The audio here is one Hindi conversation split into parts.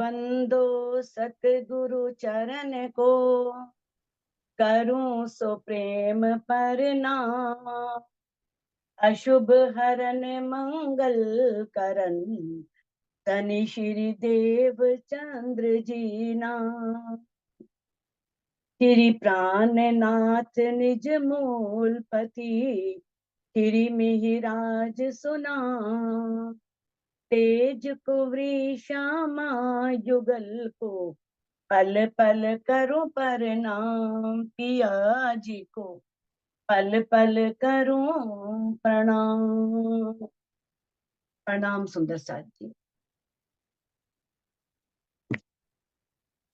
बंदो सतगुरु चरण को, करूं सो प्रेम प्रणाम। अशुभ हरन मंगल करन, तनि श्री देव चंद्र जी नाम। श्री प्राणनाथ निज मूल पति, श्री मिहिराज सुना। तेज कुवरी श्यामा युगल को, पल पल करूं प्रणाम। पिया जी को पल पल करूं प्रणाम। प्रणाम सुंदर साथ जी।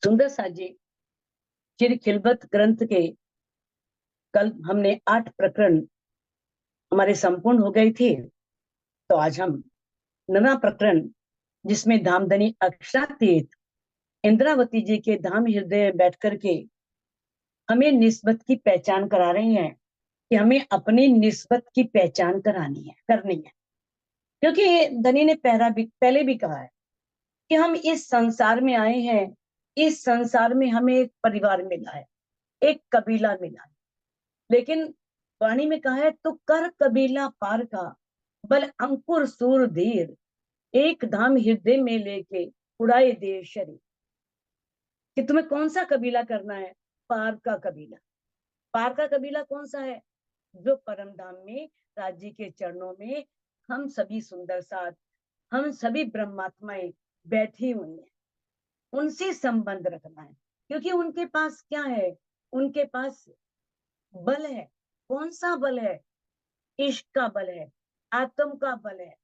सुंदर साथ जी श्री खिलवत ग्रंथ के कल हमने 8 प्रकरण हमारे संपूर्ण हो गए थे। तो आज हम 9वां प्रकरण, जिसमें धामधनी अक्षरातीत इंद्रावती जी के धाम हृदय में बैठ करके हमें निस्बत की पहचान करा रही हैं कि हमें अपनी निस्बत की पहचान करनी है। क्योंकि धनी ने पहले भी कहा है कि हम इस संसार में आए हैं, इस संसार में हमें एक परिवार मिला है, एक कबीला मिला है। लेकिन वाणी में कहा है, तो कर कबीला पार का, बल अंकुर सूर धीर, एक धाम हृदय में लेके उड़ाए दे शरीर। कि तुम्हें कौन सा कबीला करना है? पार का कबीला। पार का कबीला कौन सा है? जो परम धाम में राज्य के चरणों में हम सभी सुंदर साथ, हम सभी ब्रह्मात्माएं बैठी हुई हैं, उनसे संबंध रखना है। क्योंकि उनके पास क्या है? उनके पास बल है। कौन सा बल है? इश्क का बल है, आत्म का बल है,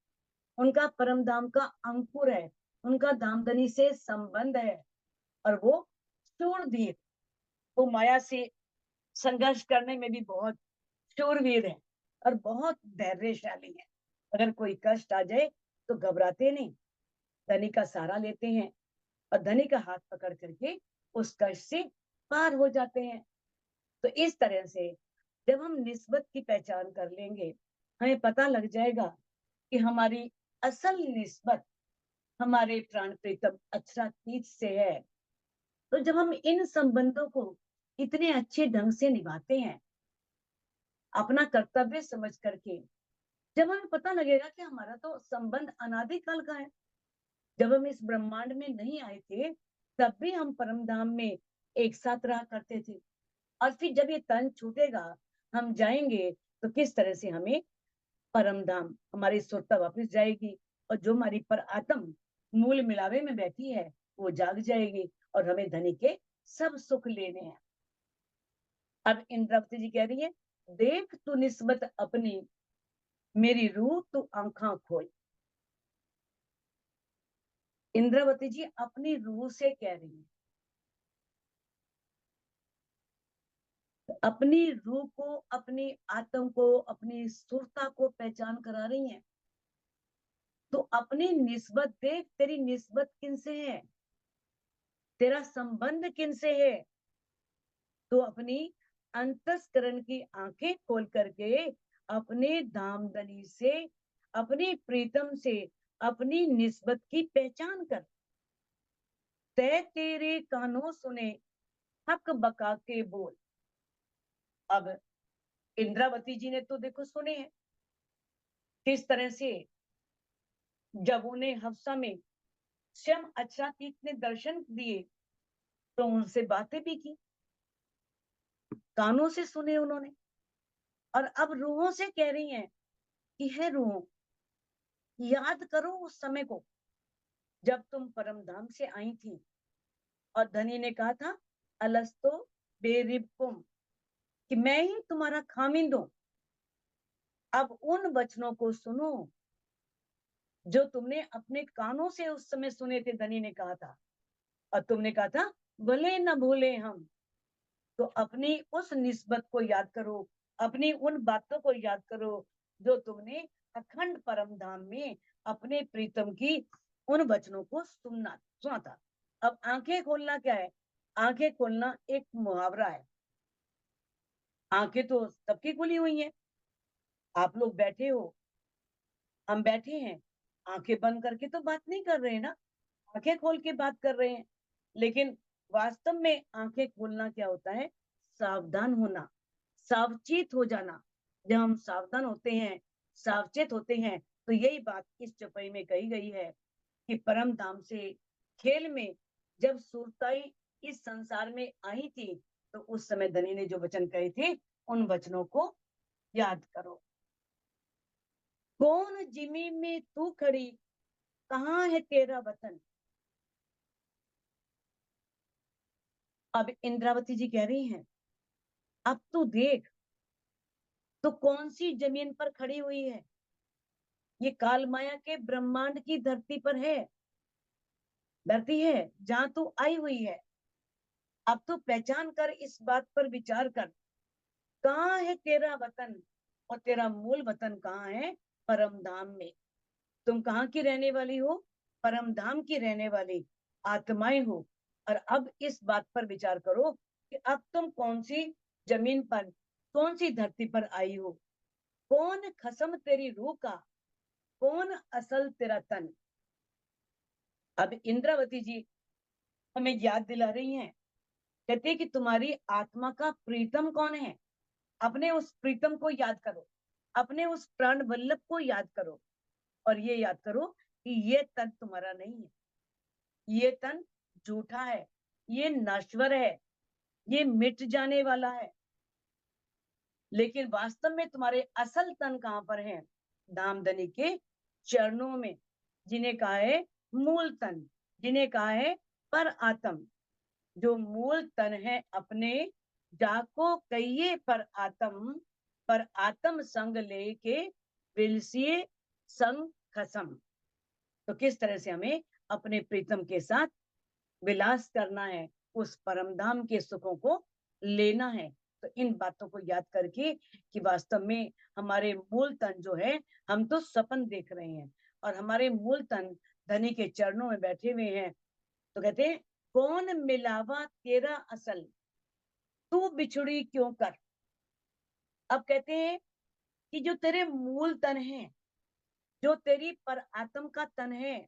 उनका परम धाम का अंकुर है, उनका धामधनी से संबंध है। और वो शूरधीर, वो माया से संघर्ष करने में भी बहुत शूरवीर है और बहुत धैर्यशाली है। अगर कोई कष्ट आ जाए तो घबराते नहीं, धनी का सहारा लेते हैं और धनी का हाथ पकड़ करके उस कष्ट से पार हो जाते हैं। तो इस तरह से जब हम निस्बत की पहचान कर लेंगे, हमें पता लग जाएगा कि हमारी असल निस्बत हमारे प्राण प्रीतम अक्षरातीत से है। तो जब हम इन संबंधों को इतने अच्छे ढंग से निभाते हैं, अपना कर्तव्य समझ करके, जब हमें पता लगेगा कि हमारा तो संबंध अनादिकाल का है। जब हम इस ब्रह्मांड में नहीं आए थे, तब भी हम परम धाम में एक साथ रहा करते थे। और फिर जब ये तन छूटेगा, हम जाएंगे, तो किस तरह से हमें परम धाम, हमारी सुरता वापस जाएगी। और जो हमारी पर आत्म मूल मिलावे में बैठी है, वो जाग जाएगी और हमें धनी के सब सुख लेने हैं। अब इंद्रावती जी कह रही है, देख तू निस्बत अपनी, मेरी रूह तू आंखा खोल। इंद्रावती जी अपनी रूह से कह रही है, अपनी रूह को, अपनी आत्म को, अपनी सुरता को पहचान करा रही हैं। तो अपनी निस्बत देख, तेरी निस्बत किनसे है, तेरा संबंध किनसे है। तो अपनी अंतस्करण की आंखें खोल करके अपने धामधनी से, अपनी प्रीतम से, अपनी निस्बत की पहचान कर। तय तेरे कानों सुने हक बका के बोल। अब इंद्रावती जी ने तो देखो सुने हैं किस तरह से, जब उन्हें हफ्सा में स्वयं अक्षरातीत ने दर्शन दिए तो उनसे बातें भी की, कानों से सुने उन्होंने। और अब रूहों से कह रही हैं कि है रूहों, याद करो उस समय को जब तुम परम धाम से आई थी और धनी ने कहा था, अलस्तो बेरिबकुम, कि मैं ही तुम्हारा खामिंद हूं। अब उन वचनों को सुनो जो तुमने अपने कानों से उस समय सुने थे। धनी ने कहा था और तुमने कहा था, भले न भूले हम। तो अपनी उस निस्बत को याद करो, अपनी उन बातों को याद करो जो तुमने अखंड परम धाम में अपने प्रीतम की उन वचनों को सुना था। अब आंखें खोलना क्या है? आंखें खोलना एक मुहावरा है। आंखें तो सबकी खुली हुई हैं। आप लोग बैठे हो, हम बैठे हैं, आंखें बंद करके तो बात नहीं कर रहे ना। आंखें खोल के बात कर रहे हैं, लेकिन वास्तव में आंखें खोलना क्या होता है? सावधान होना, सावचेत हो जाना। जब हम सावधान होते हैं, सावचेत होते हैं, तो यही बात इस चौपाई में कही गई है कि परम धाम से खेल में जब सुरताई इस संसार में आई थी, तो उस समय धनी ने जो वचन कहे थे, उन वचनों को याद करो। कौन जिमी में तू खड़ी, कहाँ है तेरा वतन। अब इंद्रावती जी कह रही हैं, अब तू देख, तो कौन सी जमीन पर खड़ी हुई है? ये काल माया के ब्रह्मांड की धरती पर है, धरती है जहां तू आई हुई है। अब तू पहचान कर, इस बात पर विचार कर, कहाँ है तेरा वतन, और तेरा मूल वतन कहाँ है? परम धाम में। तुम कहाँ की रहने वाली हो? परम धाम की रहने वाली आत्माएं हो। और अब इस बात पर विचार करो कि अब तुम कौन सी जमीन पर, कौन सी धरती पर आई हो। कौन खसम तेरी रूह का, कौन असल तेरा तन। अब इंद्रावती जी हमें याद दिला रही हैं, कहते हैं कि तुम्हारी आत्मा का प्रीतम कौन है। अपने उस प्रीतम को याद करो, अपने उस प्राण वल्लभ को याद करो, और ये याद करो कि ये तन तुम्हारा नहीं है, ये तन झूठा है, ये नश्वर है, ये मिट जाने वाला है। लेकिन वास्तव में तुम्हारे असल तन कहां पर है? धामधनी के चरणों में, जिन्हें कहा है मूल तन, जिन्हें कहा है पर आत्म। जो मूल तन है अपने, जाको कहिए पर आत्म संग लेके विलसिए संग खसम। तो किस तरह से हमें अपने प्रीतम के साथ विलास करना है, उस परम धाम के सुखों को लेना है। तो इन बातों को याद करके कि वास्तव में हमारे मूल तन जो है, हम तो सपन देख रहे हैं, और हमारे मूल तन धनी के चरणों में बैठे हुए हैं। तो कहते हैं, कौन मिलावा तेरा असल, तू बिछड़ी क्यों कर। अब कहते हैं कि जो तेरे मूल तन है, जो तेरी पर आत्म का तन है,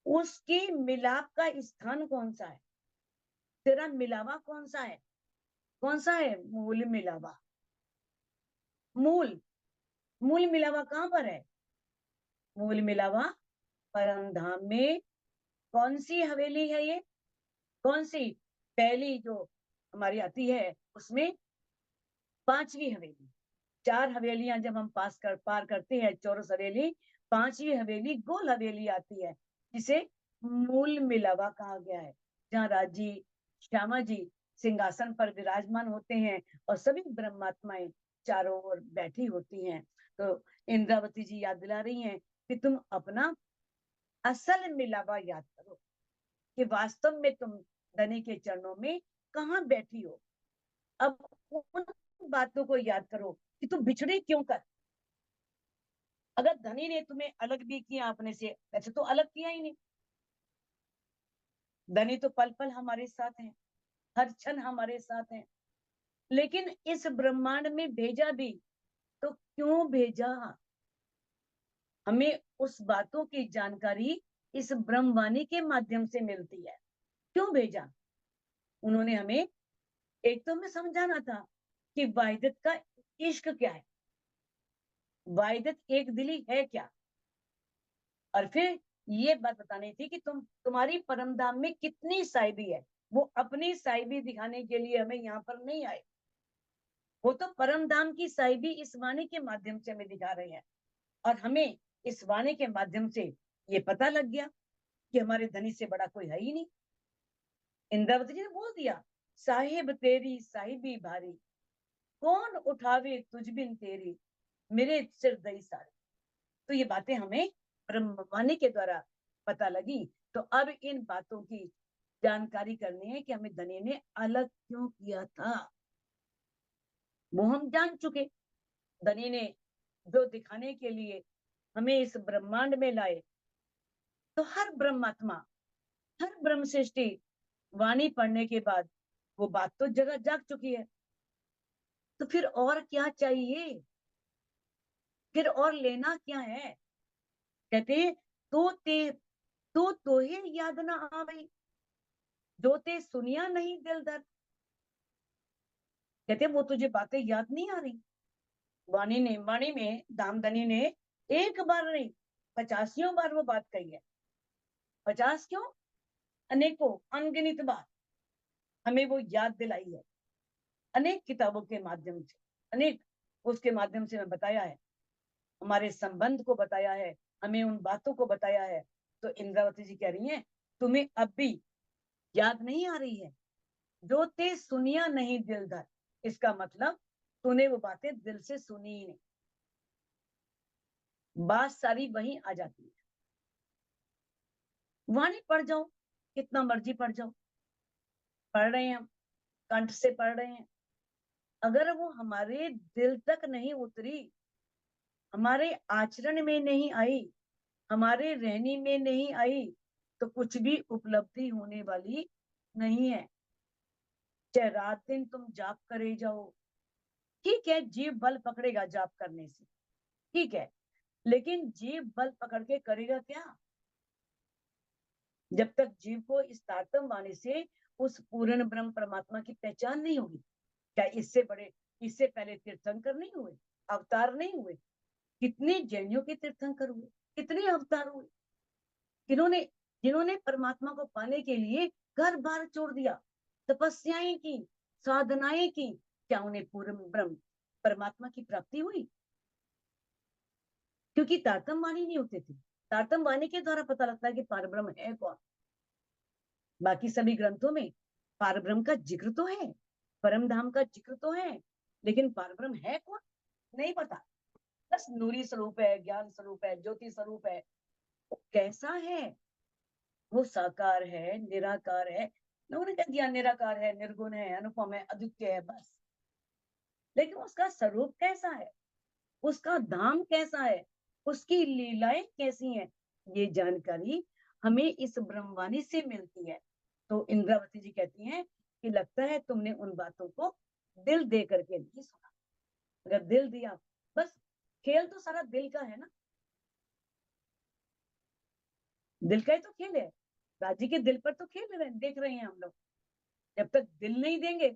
उसकी मिलाप का स्थान कौन सा है? तेरा मिलावा कौन सा है? कौन सा है मूल मिलावा? मूल, मूल मिलावा कहां पर है? मूल मिलावा परम धाम में। कौन सी हवेली है ये? कौन सी? पहली जो हमारी आती है, उसमें पांचवी हवेली। चार हवेलियां जब हम पार करते हैं, चौरस हवेली, पांचवी हवेली गोल हवेली आती है, जिसे मूल मिलावा कहा गया है, जहाँ राजी श्यामा जी सिंहासन पर विराजमान होते हैं, और सभी ब्रह्मात्माएं चारों ओर बैठी होती हैं। तो इंद्रावती जी याद दिला रही हैं कि तुम अपना असल मिलावा याद करो, कि वास्तव में तुम धनी के चरणों में कहाँ बैठी हो। अब उन बातों को याद करो कि तुम बिछड़ी क्यों कर। अगर धनी ने तुम्हें अलग भी किया अपने से, वैसे तो अलग किया ही नहीं। धनी तो पल पल हमारे साथ है, हर क्षण हमारे साथ है, लेकिन इस ब्रह्मांड में भेजा भी तो क्यों भेजा? हमें उस बातों की जानकारी इस ब्रह्मवाणी के माध्यम से मिलती है। क्यों भेजा? उन्होंने हमें एक तो हमें समझाना था कि वाहिदत का इश्क क्या है, वाहिदत एक दिली है क्या, और फिर ये बात बतानी थी कि तुम्हारी परमधाम में कितनी साहिबी है। वो अपनी साहिबी दिखाने के लिए हमें यहाँ पर नहीं आए, वो तो परमधाम की साहिबी इस वाणी के माध्यम से हमें दिखा रहे हैं। और हमें इस वाणी के माध्यम से ये पता लग गया कि हमारे धनी से बड़ा कोई है ही नहीं। इंद्रावती जी ने बोल दिया, साहिब तेरी साहिबी भारी, कौन उठावे तुझ बिन तेरी, मेरे सिर दई सारी। तो ये बातें हमें ब्रह्मवाणी के द्वारा पता लगी। तो अब इन बातों की जानकारी करनी है कि हमें धनी ने अलग क्यों किया था। वो हम जान चुके। धनी ने जो दिखाने के लिए हमें इस ब्रह्मांड में लाए, तो हर ब्रह्मात्मा, हर ब्रह्म सृष्टि वाणी पढ़ने के बाद वो बात तो जगह जाग चुकी है। तो फिर और क्या चाहिए? फिर और लेना क्या है? कहते तो ते तो तोहे याद ना आवे, जो ते सुनिया नहीं दिल दर। कहते वो तुझे बातें याद नहीं आ रही। वाणी में दामदनी ने एक बार नहीं 50 बार वो बात कही है। 50 क्यों, अनेकों अनगिनत बार हमें वो याद दिलाई है, अनेक किताबों के माध्यम से, अनेक उसके माध्यम से मैं बताया है, हमारे संबंध को बताया है, हमें उन बातों को बताया है। तो इंद्रावती जी कह रही हैं तुम्हें अब भी याद नहीं आ रही है, जो ते सुनिया नहीं दिल धर। इसका मतलब तूने वो बातें दिल से सुनी ही नहीं, बात सारी वहीं आ जाती है। वाणी पढ़ जाओ, कितना मर्जी पढ़ जाओ, पढ़ रहे हैं हम, कंठ से पढ़ रहे हैं, अगर वो हमारे दिल तक नहीं उतरी, हमारे आचरण में नहीं आई, हमारे रहने में नहीं आई, तो कुछ भी उपलब्धि होने वाली नहीं है। चाहे रात दिन तुम जाप करे जाओ, ठीक है, जीव बल पकड़ेगा जाप करने से, ठीक है, लेकिन जीव बल पकड़ के करेगा क्या, जब तक जीव को इस तारतम वाणी से उस पूर्ण ब्रह्म परमात्मा की पहचान नहीं होगी। क्या इससे बड़े, इससे पहले तीर्थंकर नहीं हुए, अवतार नहीं हुए? कितने जैनियों के तीर्थंकर हुए, कितने अवतार हुए, जिन्होंने जिन्होंने परमात्मा को पाने के लिए घर बार छोड़ दिया, तपस्याएं की, साधनाएं की, क्या उन्हें पूर्ण ब्रह्म परमात्मा की प्राप्ति हुई? क्योंकि तारतम वाणी नहीं होते थे। तारतम वाणी के द्वारा पता लगता है कि पारब्रह्म है कौन। बाकी सभी ग्रंथों में पारब्रह्म का जिक्र तो है, परम धाम का जिक्र तो है, लेकिन पारब्रह्म है कौन नहीं पता। बस नूरी स्वरूप है, ज्ञान स्वरूप है, ज्योति स्वरूप है। वो कैसा है? वो साकार है, निराकार है। लोगों ने कह दिया निराकार है, निर्गुण है, अनुपम है, अद्वितीय है, बस। लेकिन उसका स्वरूप कैसा है, उसका धाम कैसा है, उसकी लीलाएं कैसी हैं, ये जानकारी हमें इस ब्रह्मवाणी से मिलती है। तो इंद्रावती जी कहती हैं कि लगता है तुमने उन बातों को दिल दे करके नहीं सुना। अगर दिल दिया, बस खेल तो सारा दिल का है ना, दिल का ही तो खेल है। राजी के दिल पर तो खेल रहे देख रहे हैं हम लोग। जब तक दिल नहीं देंगे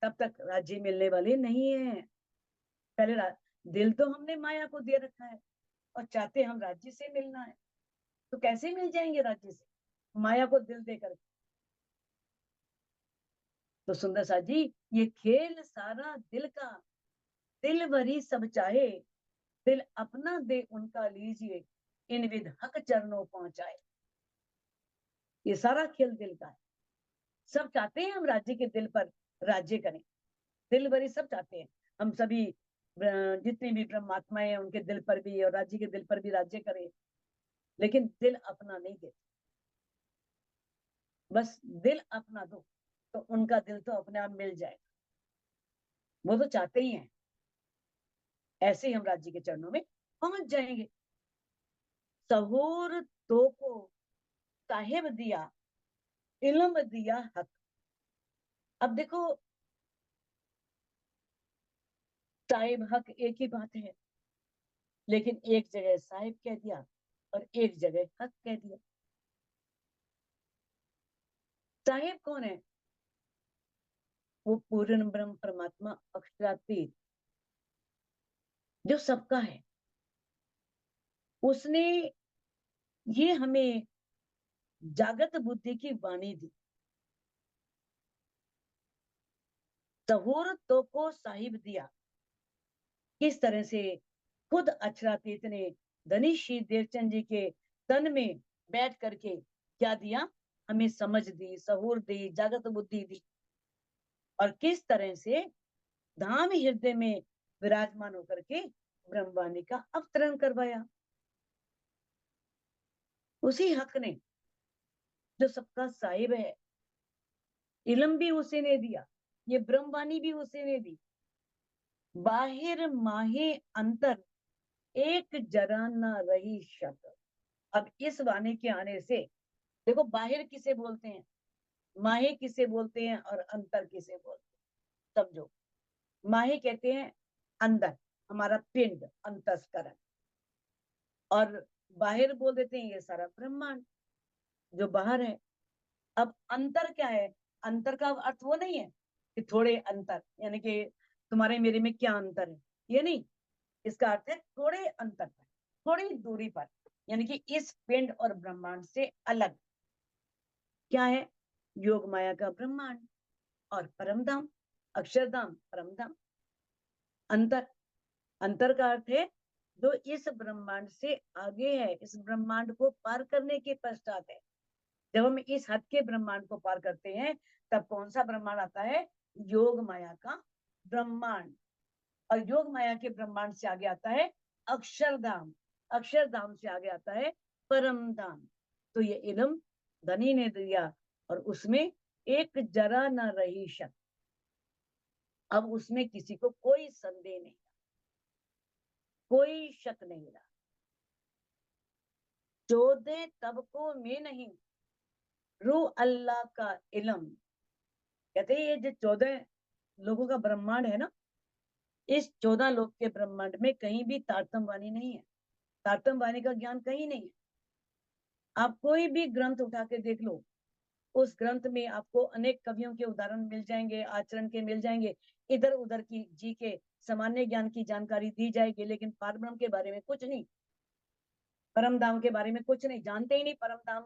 तब तक राज्य मिलने वाले नहीं है। पहले दिल तो हमने माया को दे रखा है और चाहते हम राज्य से मिलना है, तो कैसे मिल जाएंगे राज्य से माया को दिल देकर? तो सुंदर सा जी, ये खेल सारा दिल का, दिल भरी सब चाहे, दिल अपना दे उनका लीजिए, इन विध हक चरणों पहुंचाए। ये सारा खेल दिल का है। सब चाहते हैं हम राज्य के दिल पर राज्य करें, दिल भरी सब चाहते हैं हम सभी, जितने भी ब्रह्मात्माएं हैं उनके दिल पर भी और राज्य के दिल पर भी राज्य करें, लेकिन दिल अपना नहीं देते। बस दिल अपना दो तो उनका दिल तो अपने आप मिल जाएगा। वो तो चाहते ही हैं, ऐसे ही हम राज्य के चरणों में पहुंच जाएंगे। सहूर तो को साहिब दिया, इल्म दिया हक। अब देखो, साहिब हक एक ही बात है, लेकिन एक जगह साहिब कह दिया और एक जगह हक कह दिया। साहिब कौन है? वो पूर्ण ब्रह्म परमात्मा अक्षरातीत, जो सबका है। उसने ये हमें जागत बुद्धि की वाणी दी। सहूर तो को साहिब दिया, किस तरह से खुद अक्षरातीत ने धनी श्री देवचंद जी के तन में बैठ करके क्या दिया, हमें समझ दी, सहूर दी, जागत बुद्धि दी, और किस तरह से धाम हृदय में विराजमान होकर के ब्रह्मवाणी का अवतरण करवाया। उसी हक ने, जो सबका साहिब है, इल्म भी उसी ने दिया, ये ब्रह्मवाणी भी उसी ने दी। बाहिर माहे अंतर, एक जरा न रही शक। अब इस वाणी के आने से देखो, बाहिर किसे बोलते हैं, माहे किसे बोलते हैं, और अंतर किसे बोलते हैं, समझो। माहे कहते हैं अंदर, हमारा पिंड, अंतस्करण, और बाहर बोल देते हैं ये सारा ब्रह्मांड। जो बाहर है। अब अंतर क्या है? अंतर का अर्थ वो नहीं है कि थोड़े अंतर, यानी कि तुम्हारे मेरे में क्या अंतर है, ये नहीं। इसका अर्थ है थोड़े अंतर पर, थोड़ी दूरी पर, यानी कि इस पिंड और ब्रह्मांड से अलग। क्या है? योग माया का ब्रह्मांड और परमधाम, अक्षरधाम, परमधाम। अंतर, अंतर का अर्थ है जो इस ब्रह्मांड से आगे है, इस ब्रह्मांड को पार करने के पश्चात है। जब हम इस हद के ब्रह्मांड को पार करते हैं, तब कौन सा ब्रह्मांड आता है? योग माया का ब्रह्मांड। और योग माया के ब्रह्मांड से आगे आता है अक्षरधाम, अक्षरधाम से आगे आता है परम धाम। तो ये इल्म धनी ने दिया, और उसमें एक जरा न रही शक। अब उसमें किसी को कोई संदेह नहीं, कोई शक नहीं रहा। 14 तबकों में नहीं, रू अल्लाह का इल्म। कहते हैं ये जो 14 लोगों का ब्रह्मांड है ना, इस 14 लोक के ब्रह्मांड में कहीं भी तारतम वाणी नहीं है। तारतम वाणी का ज्ञान कहीं नहीं है। आप कोई भी ग्रंथ उठा के देख लो, उस ग्रंथ में आपको अनेक कवियों के उदाहरण मिल जाएंगे, आचरण के मिल जाएंगे, इधर उधर की जी के सामान्य ज्ञान की जानकारी दी जाएगी, लेकिन पारब्रह्म के बारे में कुछ नहीं, परम धाम के बारे में कुछ नहीं, जानते ही नहीं परम धाम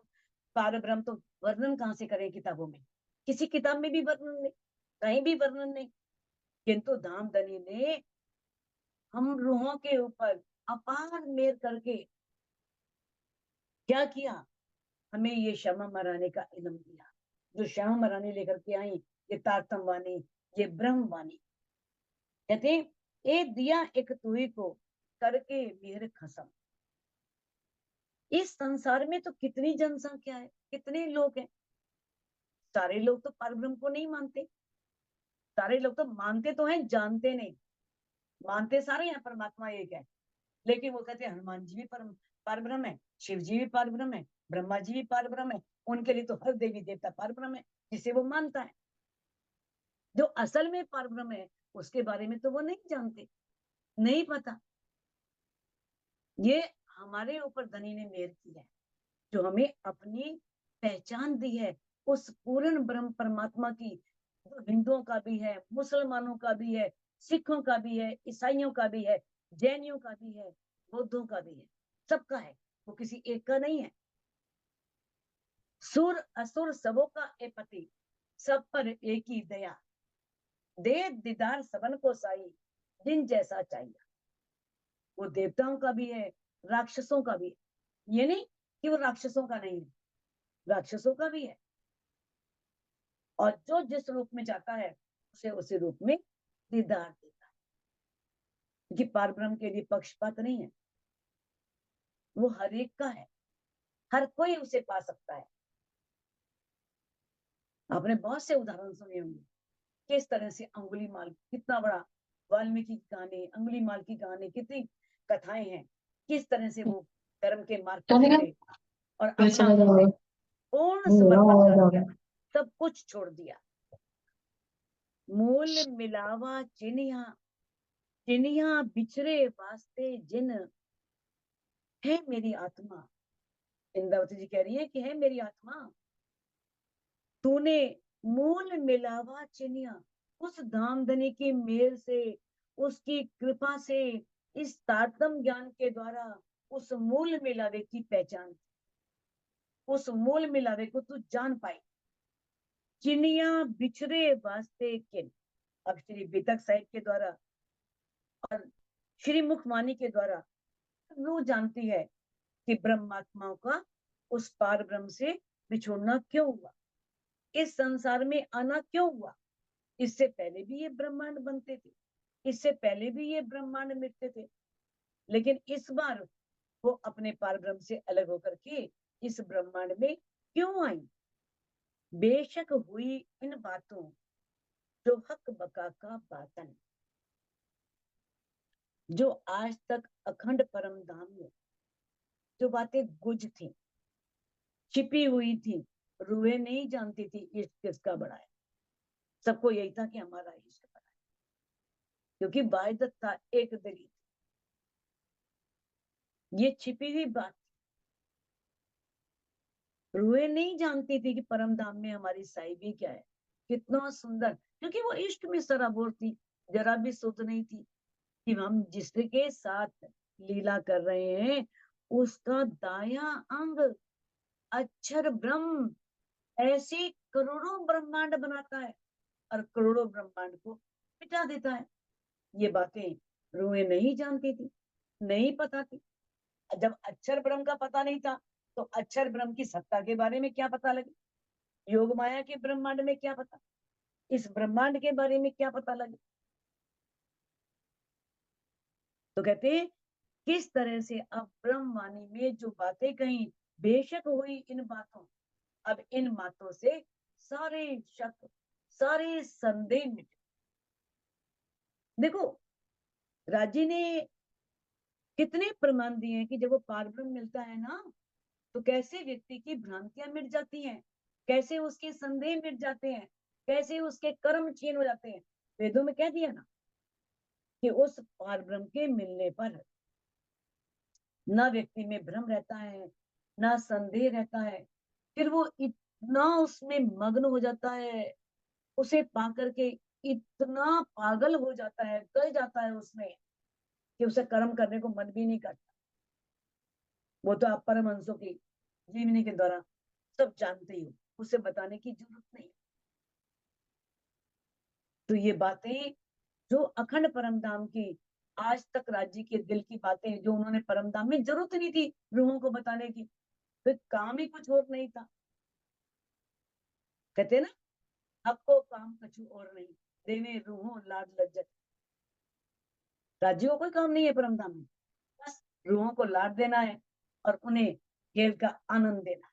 पारब्रह्म। तो वर्णन कहाँ से करें किताबों में? किसी किताब में भी वर्णन नहीं, कहीं भी वर्णन नहीं। किंतु धामधनी ने हम रूहों के ऊपर अपार मेहर करके क्या किया? हमें ये क्षमा मराने का इल्म दिया। जो क्षमा मराने लेकर के आई, ये तारतम वाणी, ये ब्रह्म वाणी। कहते ए दिया एक तुई को करके मेरे खसम। इस संसार में तो कितनी जनसंख्या है, कितने लोग हैं। सारे लोग तो परब्रह्म को नहीं मानते, सारे लोग तो मानते तो हैं, जानते नहीं। मानते सारे हैं परमात्मा एक है, लेकिन वो कहते हैं हनुमान जी भी परब्रह्म है, शिव जी भी परब्रह्म है, ब्रह्मा जी भी परब्रह्म है। उनके लिए तो हर देवी देवता परब्रह्म है, जिसे वो मानता है। जो असल में परब्रह्म है, उसके बारे में तो वो नहीं जानते, नहीं पता। ये हमारे ऊपर धनी ने मेहर की है, जो हमें अपनी पहचान दी है उस पूर्ण ब्रह्म परमात्मा की, जो हिंदुओं का भी है, मुसलमानों का भी है, सिखों का भी है, ईसाइयों का भी है, जैनियों का भी है, बौद्धों का भी है, सबका है, वो किसी एक का नहीं है। सुर असुर सबों का ए पति, सब पर एक ही दया, दे दीदार सबन को साई, जिन जैसा चाहिए। वो देवताओं का भी है, राक्षसों का भी है। ये नहीं कि वो राक्षसों का नहीं है, राक्षसों का भी है। और जो जिस रूप में जाता है, उसे उसी रूप में दीदार देता है। क्योंकि पारब्रह्म के लिए पक्षपात नहीं है, वो हर एक का है, हर कोई उसे पा सकता है। आपने बहुत से उदाहरण सुने होंगे, किस तरह से अंगुली माल कितना बड़ा, वाल्मीकि की कहानी, अंगुली माल की कहानी, कितनी कथाएं हैं, किस तरह से वो धर्म के मार्ग पर चलेगा। चले और फिर अपना चला जाओगे। पूर्ण समर्पण आवाज कर आ दिया, रहा है। सब कुछ छोड़ दिया। मूल मिलावा चिन्हिया, चिन्हिया बिछरे वास्ते जिन, है मेरी आत्मा। इंद्रावती जी कह रही है कि है मेरी आत्मा, तूने मूल मिलावा चिन्हिया, उस धामधनी की मेल से, उसकी कृपा से, इस तारतम ज्ञान के द्वारा उस मूल मिलावे की पहचान, उस मूल मिलावे को तू जान पाई। चिन्हिया बिछरे वास्ते किन। अब श्री बीतक साहिब के द्वारा और श्री मुखवाणी के द्वारा वो जानती है कि ब्रह्मात्माओं का उस पार ब्रह्म से बिछोड़ना क्यों हुआ, इस संसार में आना क्यों हुआ। इससे पहले भी ये ब्रह्मांड बनते थे, इससे पहले भी ये ब्रह्मांड मिटते थे, लेकिन इस बार वो अपने पार ब्रह्म से अलग होकर के इस ब्रह्मांड में क्यों आई। बेशक हुई इन बातों जो हक बका का बातन, जो आज तक अखंड परम धाम में जो बातें गुज थी, छिपी हुई थी, रूहे नहीं जानती थी इश्क किसका बड़ा है। सबको यही था कि हमारा इश्क बड़ा है, क्योंकि वाहिदत था, एक दिली थी। ये छिपी हुई बात, रूहें नहीं जानती थी कि परम धाम में हमारी साहिबी क्या है, कितना सुंदर, क्योंकि वो इश्क में सराबोर थी, जरा भी सोच नहीं थी कि हम जिसके साथ लीला कर रहे हैं उसका दायां अंग अक्षर ब्रह्म ऐसे करोड़ों ब्रह्मांड बनाता है और करोड़ों ब्रह्मांड को मिटा देता है। ये बातें रूहें नहीं जानती थी, नहीं पता थी। जब अक्षर ब्रह्म का पता नहीं था तो अक्षर ब्रह्म की सत्ता के बारे में क्या पता लगे, योग माया के ब्रह्मांड में क्या पता, इस ब्रह्मांड के बारे में क्या पता लगे। तो कहते हैं किस तरह से अब ब्रह्मवाणी में जो बातें कही, बेशक हुई इन बातों, अब इन बातों से सारे शक, सारे संदेह मिटे। देखो, राजी ने कितने प्रमाण दिए हैं कि जब वो पारब्रह्म मिलता है ना, तो कैसे व्यक्ति की भ्रांतियां मिट जाती हैं, कैसे उसके संदेह मिट जाते हैं, कैसे उसके कर्म छीन हो जाते हैं। वेदों में कह दिया ना कि उस पारब्रह्म के मिलने पर ना व्यक्ति में भ्रम रहता है, ना संदेह रहता है, फिर वो इतना उसमें मग्न हो जाता है, उसे पाकर के इतना पागल हो जाता है, गल जाता है उसमें, कि उसे कर्म करने को मन भी नहीं करता। वो तो आप परमहंसों की जीवनी के द्वारा सब जानते ही हो, उसे बताने की जरूरत नहीं। तो ये बातें जो अखंड परमधाम की आज तक राज्य के दिल की बातें, जो उन्होंने परमधाम में जरूरत नहीं थी रूहों को बताने की, तो काम ही कुछ और नहीं था। कहते ना, आपको काम कछु और नहीं, देवे रूहों लाड लज्जत। राज्य को कोई काम नहीं है परमधाम में, बस रूहों को लाड देना है और उन्हें खेल का आनंद देना है।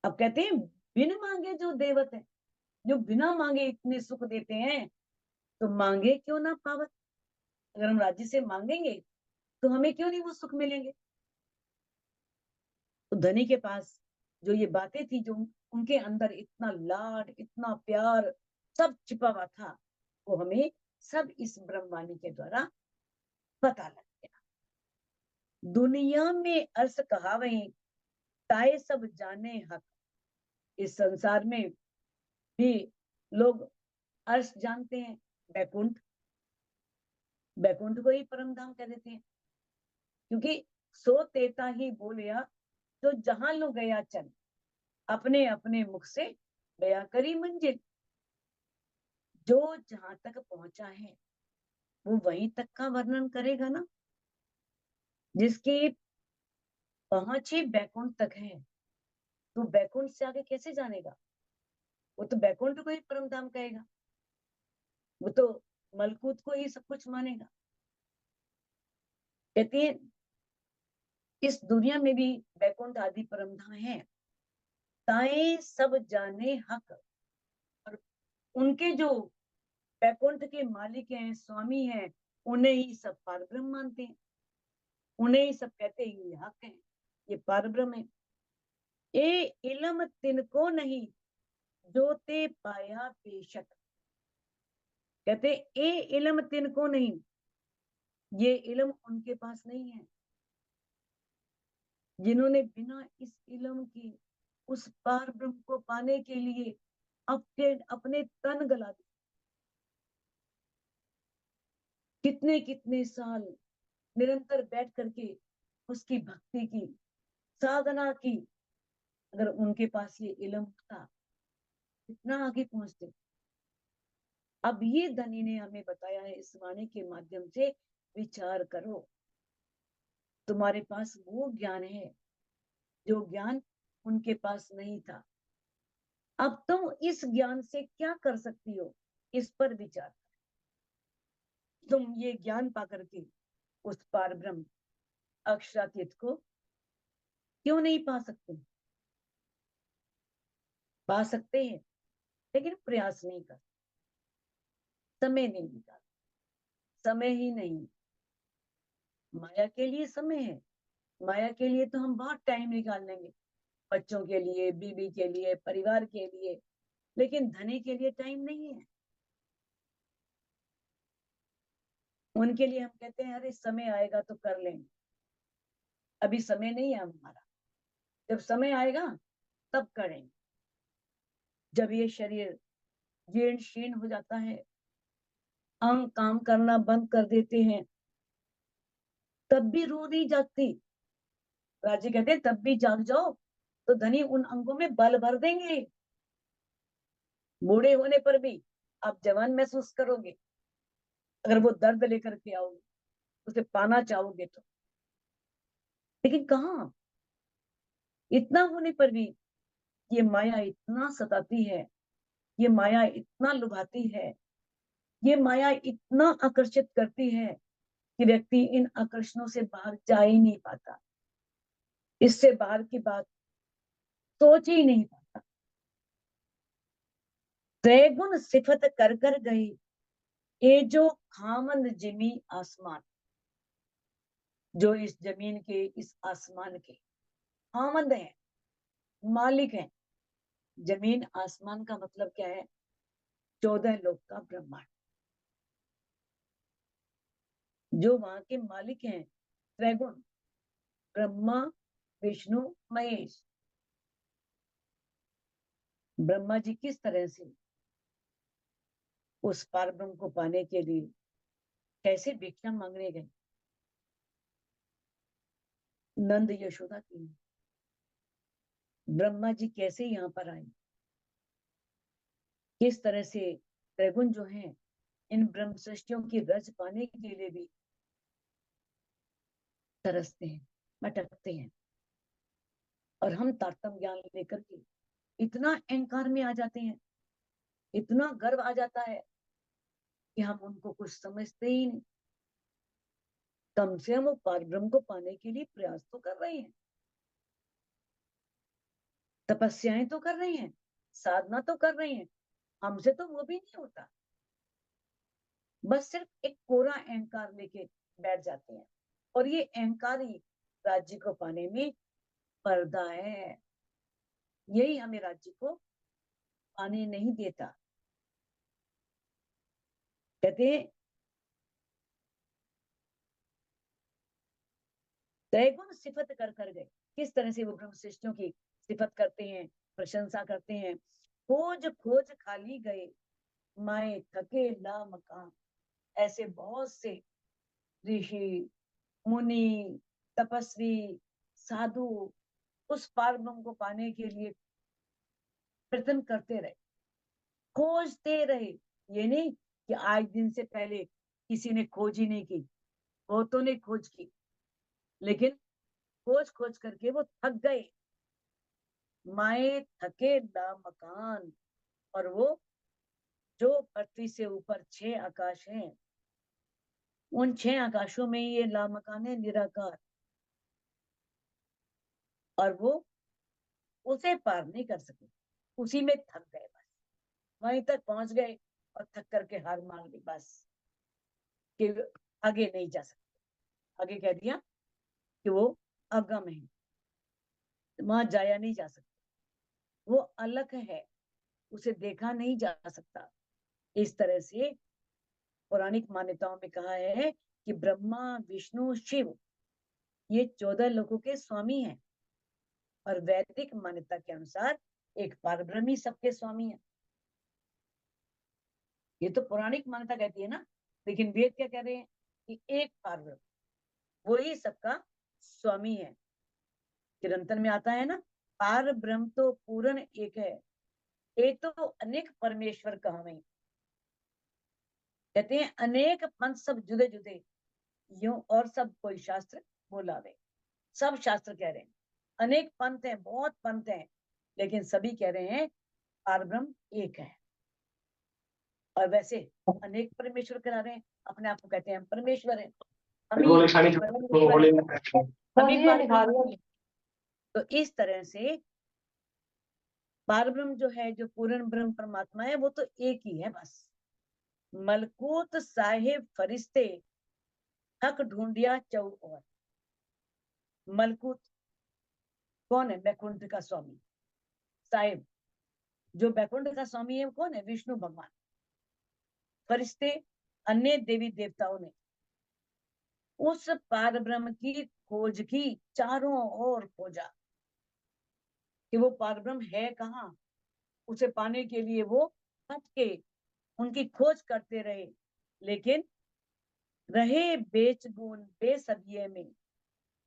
अब कहते हैं बिन मांगे जो देवत है, जो बिना मांगे इतने सुख देते हैं, तो मांगे क्यों ना पावत। अगर हम राज्य से मांगेंगे तो हमें क्यों नहीं वो सुख मिलेंगे। तो धनी के पास जो ये बातें थी, जो उनके अंदर इतना लाड, इतना प्यार सब छिपा हुआ था, वो हमें सब इस ब्रह्मवाणी के द्वारा पता लग गया। दुनिया में अर्थ कहा वही, ताए सब जाने हक। इस संसार में भी लोग अर्श जानते हैं, बैकुंठ, बैकुंठ को ही परम धाम कह देते हैं, क्योंकि सो तेता ही बोलिया तो जहां लो गया चल, अपने अपने मुख से गया करी मंजिल। जो जहां तक पहुंचा है वो वहीं तक का वर्णन करेगा ना। जिसकी पहुंच ही बैकुंठ तक है, तो बैकुंठ से आगे कैसे जानेगा। वो तो बैकुंठ को ही परम धाम कहेगा, वो तो मलकूत को ही सब कुछ मानेगा। कहते हैं इस दुनिया में भी बैकुंठ आदि परम धाम है, ताए सब जाने हक। और उनके जो बैकुंठ के मालिक हैं, स्वामी हैं, उन्हें ही सब पारब्रह्म मानते हैं, उन्हें ही सब कहते हैं ये हक है, ये पारब्रह्म है। ए इलम तिनको नहीं, जो ते पाया बेशक। कहते ए इलम तिनको नहीं, ये इलम उनके पास नहीं है जिन्होंने बिना इस इलम की उस पार ब्रह्म को पाने के लिए अपने अपने तन गला दिए। कितने कितने साल निरंतर बैठ करके उसकी भक्ति की, साधना की। अगर उनके पास ये इलम था, कितना आगे पहुंचते। अब ये धनी ने हमें बताया है इस वाणी के माध्यम से, विचार करो, तुम्हारे पास वो ज्ञान है जो ज्ञान उनके पास नहीं था। अब तुम इस ज्ञान से क्या कर सकती हो, इस पर विचार। तुम ये ज्ञान पा करके उस पार ब्रह्म अक्षरातीत को क्यों नहीं पा सकते। पा सकते हैं, लेकिन प्रयास नहीं कर, समय नहीं निकाल, समय ही नहीं। माया के लिए समय है, माया के लिए तो हम बहुत टाइम निकाल लेंगे, बच्चों के लिए, बीबी के लिए, परिवार के लिए, लेकिन धनी के लिए टाइम नहीं है। उनके लिए हम कहते हैं अरे समय आएगा तो कर लेंगे, अभी समय नहीं है हमारा। जब समय आएगा तब करेंगे। जब ये शरीर जीर्ण शीर्ण हो जाता है, अंग काम करना बंद कर देते हैं, तब भी रूह नहीं जागती। राजी कहते हैं तब भी जाग जाओ तो धनी उन अंगों में बल भर देंगे। बूढ़े होने पर भी आप जवान महसूस करोगे अगर वो दर्द लेकर के आओगे, उसे पाना चाहोगे तो। लेकिन कहाँ, इतना होने पर भी ये माया इतना सताती है, ये माया इतना लुभाती है, ये माया इतना आकर्षित करती है कि व्यक्ति इन आकर्षणों से बाहर जा ही नहीं पाता, इससे बाहर की बात सोच ही नहीं पाता। त्रैगुण सिफत कर कर गए ये जो खामंद जिमी आसमान, जो इस जमीन के इस आसमान के खामंद है, मालिक है। जमीन आसमान का मतलब क्या है? 14 लोक का ब्रह्मांड, जो वहां के मालिक हैं त्रैगुण, ब्रह्मा विष्णु महेश। ब्रह्मा जी किस तरह से उस पार ब्रह्म को पाने के लिए कैसे भिक्षा मांगने गए? नंद यशोदा की। ब्रह्मा जी कैसे यहाँ पर आए? किस तरह से त्रैगुण जो हैं इन ब्रह्म सृष्टियों की रज पाने के लिए भी तरसते हैं, भटकते हैं, और हम तारतम ज्ञान लेकर के इतना अहंकार में आ जाते हैं, इतना गर्व आ जाता है कि हम उनको कुछ समझते ही नहीं। कम से हम वो पार ब्रह्म को पाने के लिए प्रयास तो कर रहे हैं, तपस्याएं तो कर रहे हैं, साधना तो कर रहे हैं, हमसे तो वो भी नहीं होता। बस सिर्फ एक कोरा अहंकार लेके बैठ जाते हैं, और ये अहंकार ही राज्य को पाने में पर्दा है। यही हमें राज्य को पाने नहीं देता। कहते हैं त्रैगुण सिफत कर कर गए। किस तरह से वो ब्रह्म सृष्टियों की सिफत करते हैं, प्रशंसा करते हैं। खोज खोज खाली गए माए थके ला मकान। ऐसे बहुत से ऋषि मुनि तपस्वी साधु उस पार ब्रह्म को पाने के लिए प्रयत्न करते रहे, खोजते रहे। ये नहीं कि आज दिन से पहले किसी ने खोज ही नहीं की, बहुतों ने खोज की, लेकिन खोज खोज करके वो थक गए। माए थके ला मकान। और वो जो पृथ्वी से ऊपर 6 आकाश हैं, उन 6 आकाशों में ये लामकान है, निराकार, और वो उसे पार नहीं कर सके, उसी में थक गए। बस वहीं तक पहुंच गए और थक करके हार मान ली बस, कि आगे नहीं जा सकते। आगे कह दिया कि वो अगम है, वहां जाया नहीं जा सकता, वो अलग है, उसे देखा नहीं जा सकता। इस तरह से पौराणिक मान्यताओं में कहा है कि ब्रह्मा विष्णु शिव ये 14 लोगों के स्वामी हैं, और वैदिक मान्यता के अनुसार एक परब्रह्म ही सबके स्वामी है। ये तो पौराणिक मान्यता कहती है ना, लेकिन वेद क्या कह रहे हैं कि एक परब्रह्म वही सबका स्वामी है। चिरंतन में आता है ना, पार ब्रह्म तो पूर्ण एक है, एक तो अनेक परमेश्वर कहा में। कहते हैं अनेक पंथ सब जुदे जुदे यूं और सब कोई शास्त्र बोलावे। सब शास्त्र कह रहे हैं अनेक पंथ हैं, बहुत पंथ हैं, लेकिन सभी कह रहे हैं परब्रह्म एक है। और वैसे अनेक परमेश्वर करा रहे हैं, अपने आप को कहते हैं हम परमेश्वर हैं, हम ही परमेश्वर हैं, हम ही परब्रह्म हैं। तो इस तरह से परब्रह्म जो है, जो पूर्ण ब्रह्म परमात्मा है, वो तो एक ही है बस। मलकूत साहिब फरिश्ते हक ढूंढिया चौ और। मलकूत कौन है? बैकुंठ का स्वामी। साहिब जो बैकुंठ का स्वामी है वो कौन है? विष्णु भगवान। फरिश्ते अन्य देवी देवताओं ने उस पार ब्रह्म की खोज की, चारों ओर खोजा, कि वो पारब्रह्म है कहाँ, उसे पाने के लिए वो भटके, उनकी खोज करते रहे, लेकिन रहे बेचगुन बेसबिये में,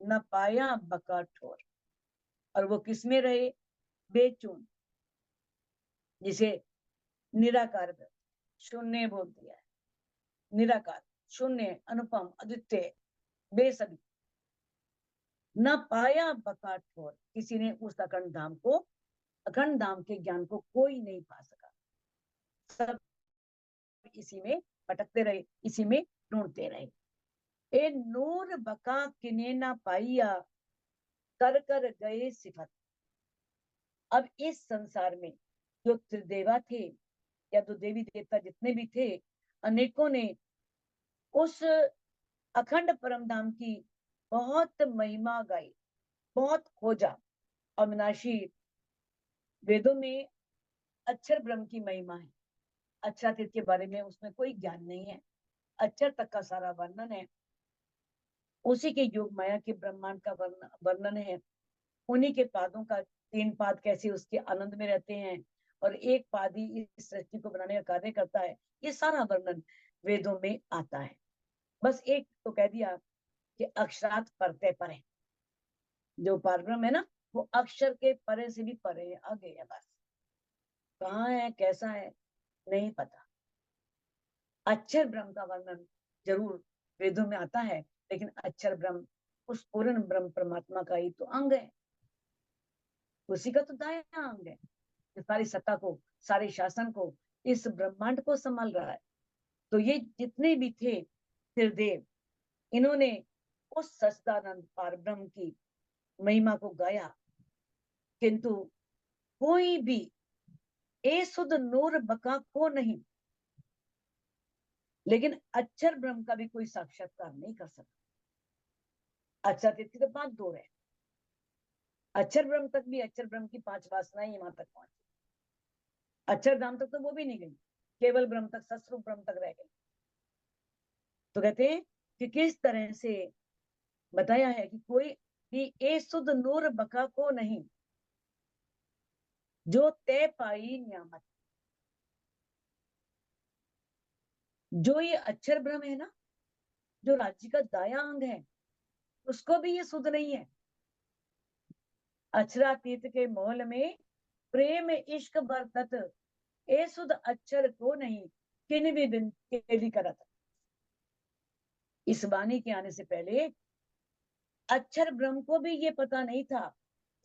न पाया बका ठोर। और वो किस में रहे? बेचून, जिसे निराकार शून्य बोल दिया है। निराकार, शून्य, अनुपम, अद्वितीय, बेसबी, न पाया बका ठोर। किसी ने उस अखंड धाम को, अखंड धाम के ज्ञान को कोई नहीं पा सका। सब इसी में भटकते रहे, इसी में ढूंढते रहे। ए नूर बका किने ना पाइया, कर कर गए सिफत। अब इस संसार में जो त्रिदेवा थे, या तो देवी देवता जितने भी थे, अनेकों ने उस अखंड परम धाम की बहुत महिमा गाई, बहुत खोजा। अविनाशी वेदों में अक्षर ब्रह्म की महिमा है। अक्षरातीत के बारे में उसमें कोई ज्ञान नहीं है। अक्षर तक का सारा वर्णन है, उसी के योग माया के ब्रह्मांड का वर्णन है। उन्हीं के पादों का, 3 पाद कैसे उसके आनंद में रहते हैं, और एक पाद ही इस सृष्टि को बनाने का कार्य करता है, ये सारा वर्णन वेदों में आता है। बस एक तो कह दिया कि अक्षरात परते परे, जो पारब्रह्म है ना, वो अक्षर के परे से भी परे है, आगे है। बस कहाँ है, कैसा है, नहीं पता। अक्षर ब्रह्म का वर्णन जरूर वेदों में आता है, लेकिन अक्षर ब्रह्म उस पूर्ण ब्रह्म परमात्मा का ही तो अंग है, उसी का तो दायां अंग है, सारी सत्ता को, सारे शासन को, इस ब्रह्मांड को संभाल रहा है। तो ये जितने भी थे त्रिदेव, इन्होंने उस सच्चिदानंद पारब्रह्म की महिमा को गाया, किंतु कोई भी ए सुध नूर बका को नहीं, लेकिन अक्षर ब्रह्म का भी कोई साक्षात्कार नहीं कर सकता। अक्षर की तो 5 दौर है, अक्षर ब्रह्म तक भी, अक्षर ब्रह्म की 5 वासनाएं वहां तक पहुंची, अक्षर धाम तक तो वो भी नहीं गई, केवल ब्रह्म तक, सस्वरूप ब्रह्म तक रह गई। तो कहते हैं कि किस तरह से बताया है कि कोई भी ए सुध नूर बका को नहीं, जो तय पाई नियामत। जो ये अक्षर ब्रह्म है ना, जो राज्य का दाया अंग है, उसको भी ये सुध नहीं है। अक्षरातीत के मोल में प्रेम इश्क बरतत, ए सुध अक्षर को नहीं, किन भी दिन केली करत। इस वाणी के आने से पहले अक्षर ब्रह्म को भी ये पता नहीं था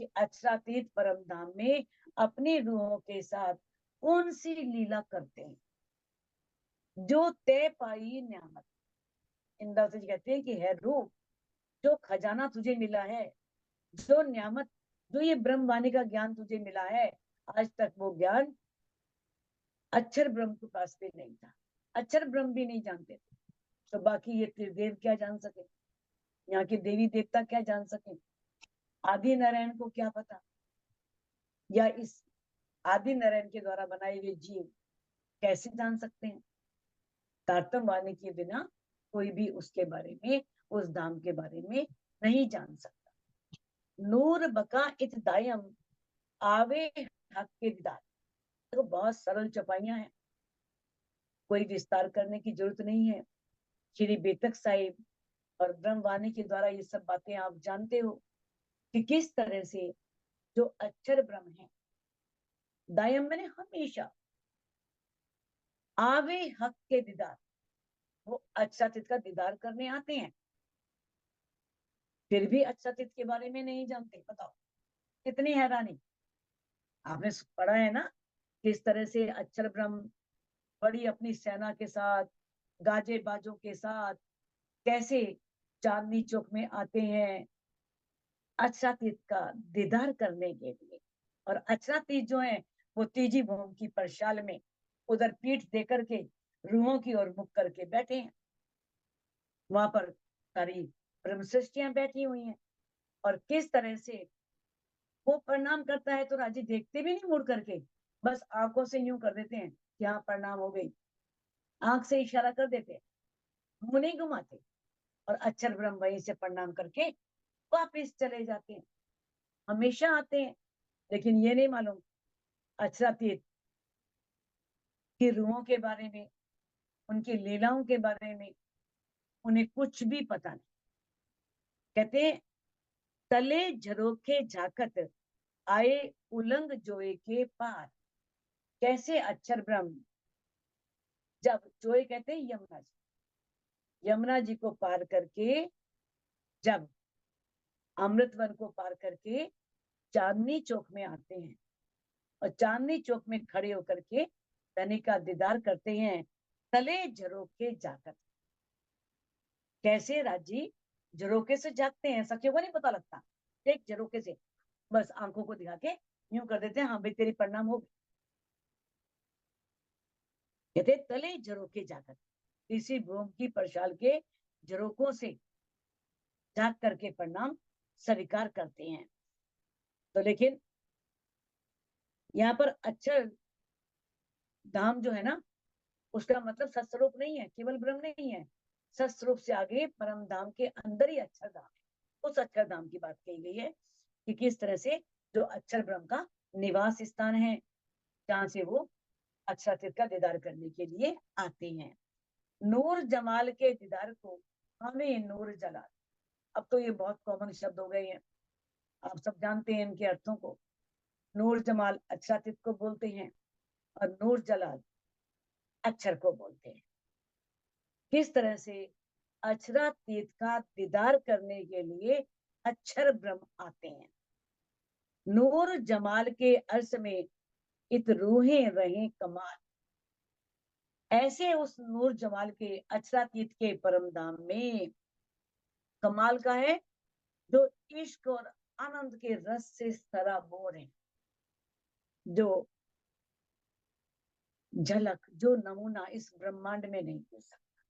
कि अक्षरातीत परम धाम में अपनी रूहों के साथ कौन सी लीला करते हैं, जो तय पाई नियामत। इंदा से कहते हैं कि है रूह, जो खजाना तुझे मिला है, जो नियामत, जो ये ब्रह्म वाणी का ज्ञान तुझे मिला है, आज तक वो ज्ञान अक्षर ब्रह्म के पास भी नहीं था, अक्षर ब्रह्म भी नहीं जानते थे। तो बाकी ये त्रिदेव क्या जान सके, यहाँ के देवी देवता क्या जान सके, आदि नारायण को क्या पता, या इस आदि नारायण के द्वारा बनाए हुए जीव कैसे जान सकते हैं। तारतम वाणी के बिना कोई भी उसके बारे में, उस धाम के बारे में नहीं जान सकता। नूर बका इत दायम, आवे हक के दीदार। तो बहुत सरल चौपाइयां हैं, कोई विस्तार करने की जरूरत नहीं है। श्री बेतक साहिब और ब्रह्मवाणी के द्वारा ये सब बातें आप जानते हो कि किस तरह से जो अक्षर ब्रह्म है, दायम मैंने हमेशा, आवे हक के दीदार, वो अक्षरातीत का दीदार करने आते हैं, फिर भी अक्षरातीत के बारे में नहीं जानते। बताओ कितनी हैरानी। आपने पढ़ा है ना किस तरह से अक्षर ब्रह्म बड़ी अपनी सेना के साथ, गाजे बाजों के साथ कैसे चांदनी चौक में आते हैं अक्षरातीत का दीदार करने के लिए। और अक्षरातीत जो है वो तीजी भूमि की परशाल में उधर पीठ देकर के रूहों की ओर मुख करके बैठे हैं। वहां पर सारी ब्रह्म सृष्टियां बैठी हुई हैं, और किस तरह से वो प्रणाम करता है तो राजी देखते भी नहीं मुड़ करके, बस आंखों से यूं कर देते हैं कि हाँ प्रणाम हो गई, आंख से इशारा कर देते हैं, मुंह नहीं घुमाते, और अक्षर ब्रह्म वहीं से प्रणाम करके वापिस चले जाते हैं। हमेशा आते हैं, लेकिन ये नहीं मालूम अक्षरातीत की रूहों के बारे में, उनकी लीलाओं के बारे में उन्हें कुछ भी पता नहीं। कहते हैं तले झरोखे झाकत आए उलंग जोए के पार। कैसे अक्षर ब्रह्म जब जोए कहते हैं यमुना जी, यमुना जी को पार करके, जब अमृत वन को पार करके चांदनी चौक में आते हैं और चांदनी चौक में खड़े होकर के धनी का दीदार करते हैं, तले झरोके जाकर। कैसे राजी? झरोके से जागते हैं, सखियों को नहीं पता लगता, एक झरोके से बस आंखों को दिखा के यूं कर देते हैं, हाँ भाई तेरी प्रणाम हो गई। कहते तले झरोके जाकर, इसी भूमि की परशाल के झरोकों से झांक करके प्रणाम स्वीकार करते हैं। तो लेकिन यहाँ पर अक्षर धाम जो है ना, उसका मतलब सत्स्वरूप नहीं है, केवल ब्रह्म नहीं है। सत्स्वरूप से आगे परम धाम के अंदर ही अक्षर धाम है। उस अक्षर धाम की बात कही गई है कि किस तरह से जो अक्षर ब्रह्म का निवास स्थान है, जहां से वो अक्षरातीत का दीदार करने के लिए आते हैं। नूर जमाल के दीदार को हमें नूर जलाल। अब तो ये बहुत कॉमन शब्द हो गए हैं, आप सब जानते हैं इनके अर्थों को। नूर जमाल अक्षरातीत को बोलते हैं और नूर जलाल अक्षर को बोलते हैं। किस तरह से अक्षरातीत का दीदार करने के लिए अक्षर ब्रह्म आते हैं। नूर जमाल के अर्श में इत रूहें रहे कमाल। ऐसे उस नूर जमाल के अक्षरातीत के परम धाम में कमाल का है, जो इश्क और आनंद के रस से सराबोर है। जो झलक, जो नमूना इस ब्रह्मांड में नहीं हो सकता,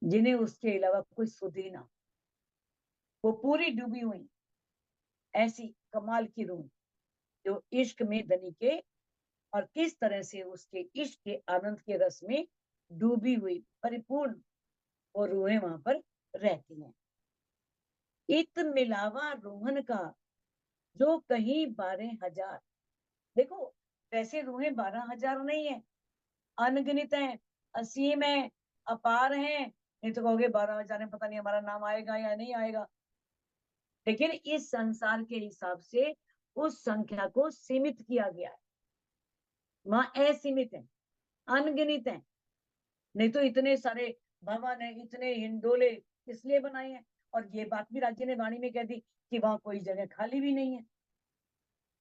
जिन्हें उसके अलावा कोई सुध ही ना, वो पूरी डूबी हुई ऐसी कमाल की रूह जो इश्क में धनी के, और किस तरह से उसके इश्क के आनंद के रस में डूबी हुई परिपूर्ण वो रूहें वहां पर रहती हैं। इत मिलावा रोहन का जो कहीं 12,000। देखो वैसे रूहें 12,000 नहीं है, अनगिनत है, असीम है, अपार है। नहीं तो कहोगे 12,000 में पता नहीं हमारा नाम आएगा या नहीं आएगा। लेकिन इस संसार के हिसाब से उस संख्या को सीमित किया गया है, वहां असीमित है, अनगिनत है। नहीं तो इतने सारे भवन है, इतने हिंडोले इसलिए बनाए हैं। और ये बात भी राज्य ने वाणी में कह दी कि वहां कोई जगह खाली भी नहीं है,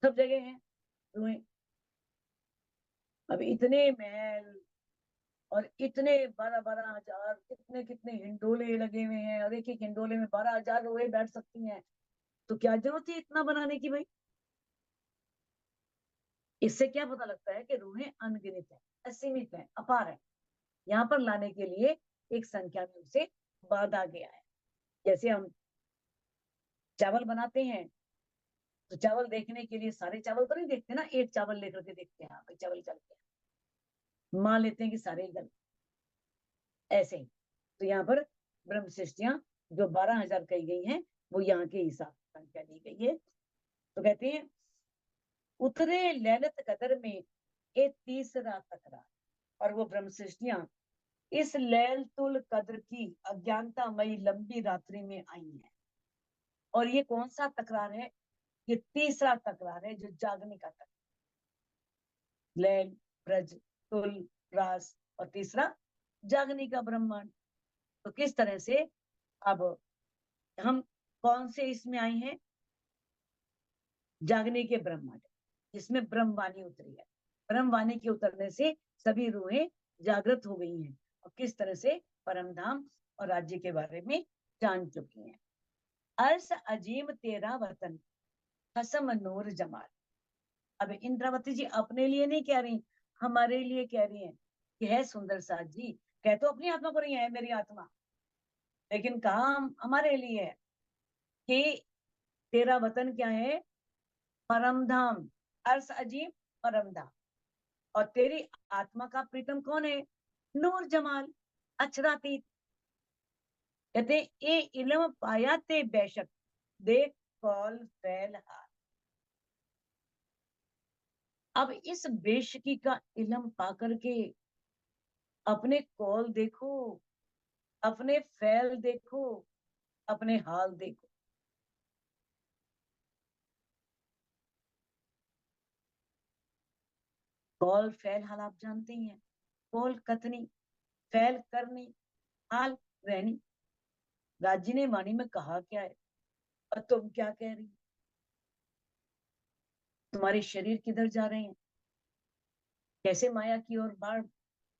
सब जगह है रूहें। अब इतने महल और इतने 12,000 कितने कितने हिंडोले लगे हुए हैं, और एक एक हिंडोले में 12,000 रूहें बैठ सकती हैं, तो क्या जरूरत है इतना बनाने की भाई। इससे क्या पता लगता है कि रूहें अनगिनत है, असीमित है, अपार है। यहाँ पर लाने के लिए एक संख्या में उसे बांधा गया है। जैसे हम चावल बनाते हैं, तो चावल देखने के लिए सारे चावल तो नहीं देखते ना, एक चावल लेकर के देखते हैं, हाँ भाई चावल चल गया, मान लेते हैं कि सारे गल। ऐसे ही तो यहाँ पर ब्रह्म सृष्टियां जो 12,000 कही गई हैं, वो यहाँ के हिसाब से संख्या दी गई है। तो कहते हैं उतरे लैलत कदर में एक तीसरा तकरार। और वो ब्रह्म सृष्टियां इस लैल तुल कद्र की अज्ञानतामयी लंबी रात्रि में आई है। और ये कौन सा तकरार है? ये तीसरा तकरार है, जो जागने का तकरार। लैल, ब्रज, तुल, रास, और तीसरा जागने का ब्रह्मांड। तो किस तरह से अब हम कौन से इसमें आए हैं? जागने के ब्रह्मांड, जिसमें ब्रह्मवाणी उतरी है। ब्रह्मवाणी के उतरने से सभी रूहें जागृत हो गई हैं और किस तरह से परमधाम और राज्य के बारे में जान चुकी हैं। अर्श अजीम तेरा वतन हसम नूर जमाल। अब इंद्रावती जी अपने लिए नहीं कह रही, हमारे लिए कह रही हैं कि है सुंदर साथ जी। कह तो अपनी आत्मा को रही है मेरी आत्मा, लेकिन कहा हमारे लिए है कि तेरा वतन क्या है? परम धाम। अर्श अजीम परम धाम। और तेरी आत्मा का प्रीतम कौन है? नूर जमाल, अक्षरातीत। कहते ए इल्म पाया ते बेशक देख कौल फैल हार। अब इस बेशकी का इल्म पा करके अपने कौल देखो, अपने फैल देखो, अपने हाल देखो। कौल फैल हाल आप जानते ही हैं। कौल कथनी, फैल करनी, हाल रहनी। राजी ने वाणी में कहा क्या है और तुम क्या कह रही हो? तुम्हारे शरीर किधर जा रहे हैं, कैसे माया की ओर बाढ़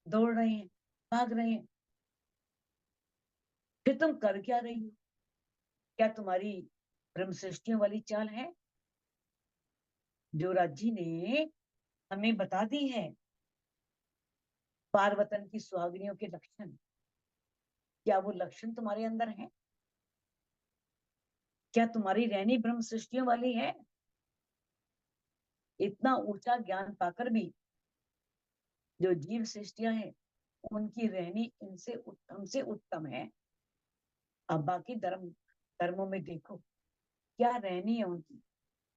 दौड़ रहे हैं, भाग रहे हैं? फिर तुम कर क्या रही हो? क्या तुम्हारी ब्रह्म सृष्टियों वाली चाल है जो राजी ने हमें बता दी है? पार्वतन की सुहागिनियों के लक्षण, क्या वो लक्षण तुम्हारे अंदर है? क्या तुम्हारी रहनी ब्रह्म सृष्टियों वाली है? इतना ऊंचा ज्ञान पाकर भी जो जीव सृष्टियां हैं उनकी रहनी इनसे हमसे उत्तम है। अब बाकी धर्मों में देखो क्या रहनी है उनकी,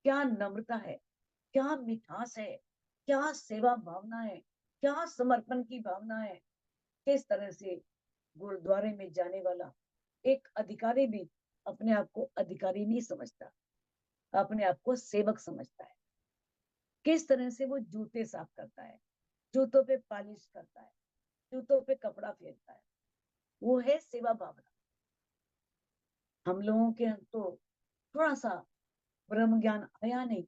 क्या नम्रता है, क्या मिठास है, क्या सेवा भावना है, क्या समर्पण की भावना है। किस तरह से गुरुद्वारे में जाने वाला एक अधिकारी भी अपने आप को अधिकारी नहीं समझता, अपने आप को सेवक समझता है। किस तरह से वो जूते साफ करता है, जूतों पे पॉलिश करता है, जूतों पे कपड़ा फेरता है, वो है सेवा भावना। हम लोगों के तो थोड़ा सा ब्रह्म ज्ञान आया नहीं,